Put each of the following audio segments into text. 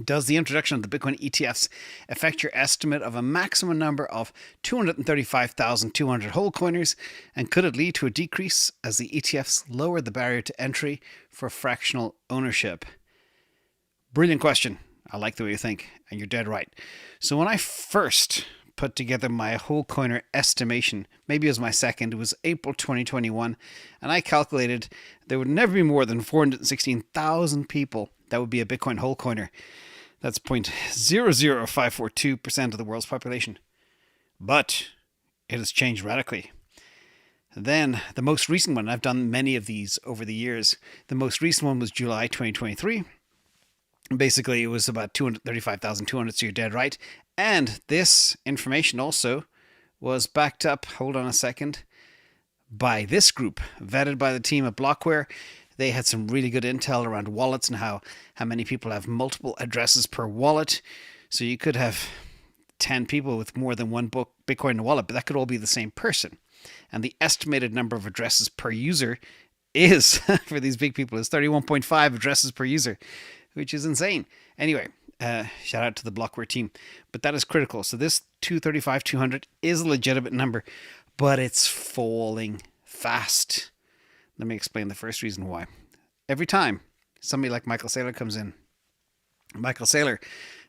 Does the introduction of the Bitcoin ETFs affect your estimate of a maximum number of 235,200 wholecoiners? And could it lead to a decrease as the ETFs lower the barrier to entry for fractional ownership? Brilliant question. I like the way you think, and you're dead right. So when I first put together my wholecoiner estimation, maybe it was my second, it was April 2021, and I calculated there would never be more than 416,000 people that would be a Bitcoin wholecoiner. That's 0.00542% of the world's population. But it has changed radically. Then the most recent one, I've done many of these over the years. The most recent one was July 2023. Basically, it was about 235,200, so you're dead right. And this information also was backed up, hold on a second, by this group, vetted by the team at Blockware. They had some really good intel around wallets and how many people have multiple addresses per wallet. So you could have 10 people with more than one Bitcoin in a wallet, but that could all be the same person. And the estimated number of addresses per user is, for these big people, is 31.5 addresses per user, which is insane. Anyway, shout out to the Blockware team. But that is critical. So this 235,200 is a legitimate number, but it's falling fast. Let me explain the first reason why. Every time somebody like Michael Saylor comes in, Michael Saylor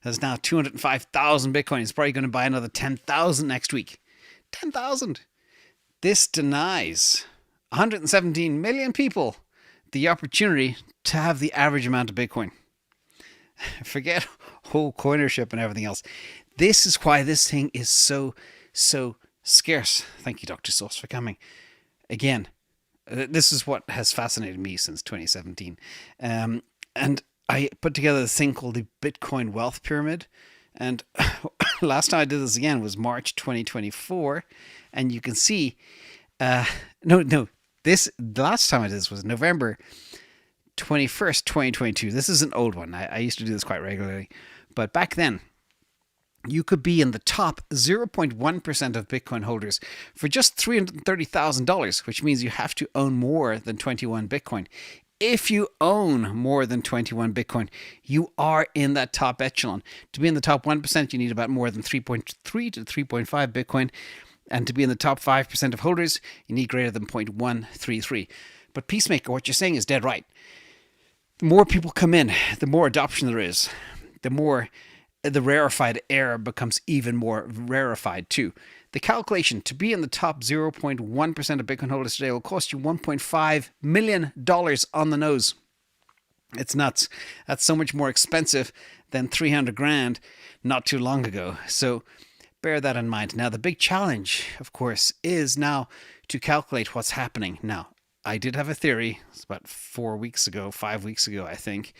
has now 205,000 Bitcoin. He's probably going to buy another 10,000 next week. 10,000. This denies 117 million people the opportunity to have the average amount of Bitcoin. Forget whole coinership and everything else. This is why this thing is so scarce. Thank you, Dr. Sauce, for coming. Again, this is what has fascinated me since 2017. And I put together this thing called the Bitcoin Wealth Pyramid. And last time I did this again was March 2024. And you can see, the last time I did this was November 21st, 2022. This is an old one. I used to do this quite regularly. But back then, you could be in the top 0.1% of Bitcoin holders for just $330,000, which means you have to own more than 21 Bitcoin. If you own more than 21 Bitcoin, you are in that top echelon. To be in the top 1%, you need about more than 3.3 to 3.5 Bitcoin. And to be in the top 5% of holders, you need greater than 0.133. But Peacemaker, what you're saying is dead right. The more people come in, the more adoption there is, the more the rarefied air becomes even more rarefied too. The calculation to be in the top 0.1% of Bitcoin holders today will cost you $1.5 million on the nose. It's nuts. That's so much more expensive than 300 grand not too long ago. So bear that in mind. Now, the big challenge, of course, is now to calculate what's happening. Now, I did have a theory, it's about 5 weeks ago, I think,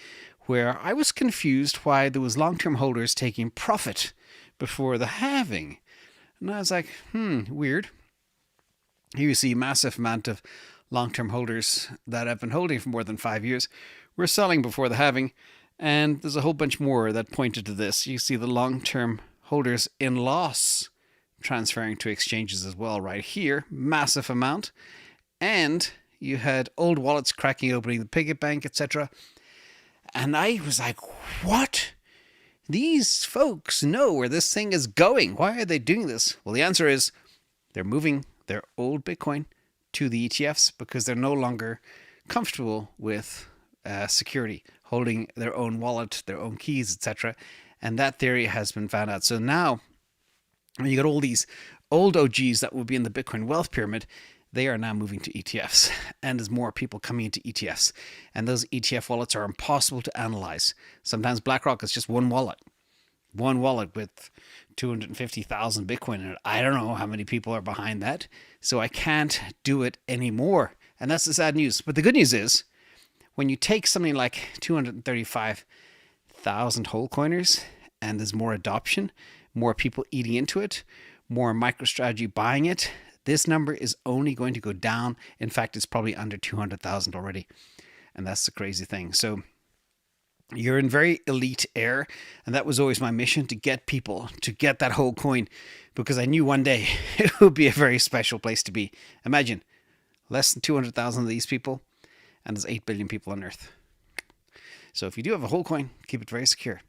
where I was confused why there was long-term holders taking profit before the halving. And I was like, weird. Here you see a massive amount of long-term holders that have been holding for more than 5 years were selling before the halving. And there's a whole bunch more that pointed to this. You see the long-term holders in loss transferring to exchanges as well right here. Massive amount. And you had old wallets cracking opening the piggy bank, etc. And I was like, what? These folks know where this thing is going. Why are they doing this? Well, the answer is they're moving their old Bitcoin to the ETFs because they're no longer comfortable with security, holding their own wallet, their own keys, etc. And that theory has been found out. So now, when you got all these old OGs that will be in the Bitcoin wealth pyramid, they are now moving to ETFs. And there's more people coming into ETFs. And those ETF wallets are impossible to analyze. Sometimes BlackRock is just one wallet with 250,000 Bitcoin in it. I don't know how many people are behind that. So I can't do it anymore. And that's the sad news. But the good news is, when you take something like 235,000 whole coiners and there's more adoption, more people eating into it, more MicroStrategy buying it, this number is only going to go down. In fact, it's probably under 200,000 already. And that's the crazy thing. So you're in very elite air. And that was always my mission, to get people to get that whole coin, because I knew one day it would be a very special place to be. Imagine less than 200,000 of these people, and there's 8 billion people on Earth. So if you do have a whole coin, keep it very secure.